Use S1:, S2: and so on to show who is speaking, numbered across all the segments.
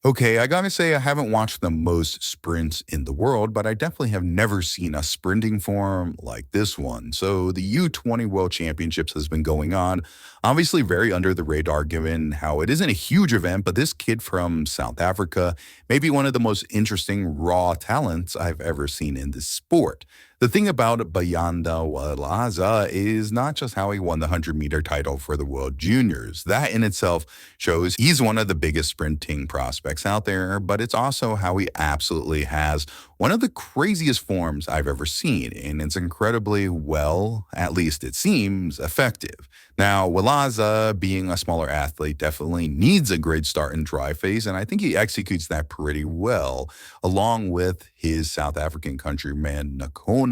S1: Okay, I gotta say, I haven't watched the most sprints in the world, but I definitely have never seen a sprinting form like this one. So, the U20 World Championships has been going on, obviously very under the radar given how it isn't a huge event, but this kid from South Africa may be one of the most interesting raw talents I've ever seen in this sport. The thing about Bayanda Walaza is not just how he won the 100-meter title for the World Juniors. That in itself shows he's one of the biggest sprinting prospects out there, but it's also how he absolutely has one of the craziest forms I've ever seen, and it's incredibly well, at least it seems, effective. Now, Walaza, being a smaller athlete, definitely needs a great start and drive phase, and I think he executes that pretty well, along with his South African countryman Nakona.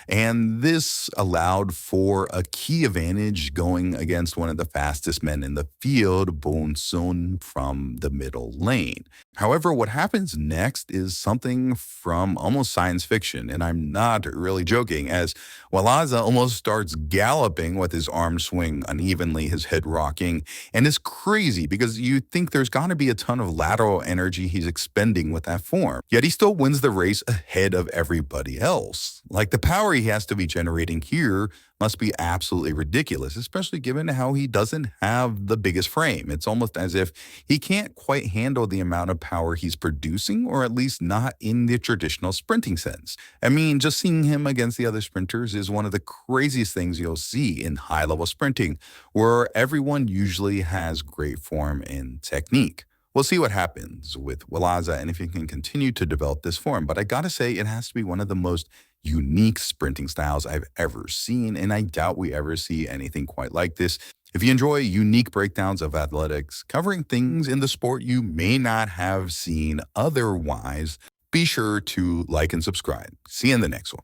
S1: And this allowed for a key advantage going against one of the fastest men in the field, Bonson, from the middle lane. However, what happens next is something from almost science fiction, and I'm not really joking, as Walaza almost starts galloping with his arms swing unevenly, his head rocking, and it's crazy because you think there's got to be a ton of lateral energy he's expending with that form. Yet he still wins the race ahead of everybody else. Like the power he has to be generating here must be absolutely ridiculous, especially given how he doesn't have the biggest frame. It's almost as if he can't quite handle the amount of power he's producing, or at least not in the traditional sprinting sense. I mean, just seeing him against the other sprinters is one of the craziest things you'll see in high level sprinting, where everyone usually has great form and technique. We'll see what happens with Walaza and if he can continue to develop this form. But I gotta say, it has to be one of the most unique sprinting styles I've ever seen, and I doubt we ever see anything quite like this. If you enjoy unique breakdowns of athletics, covering things in the sport you may not have seen otherwise, be sure to like and subscribe. See you in the next one.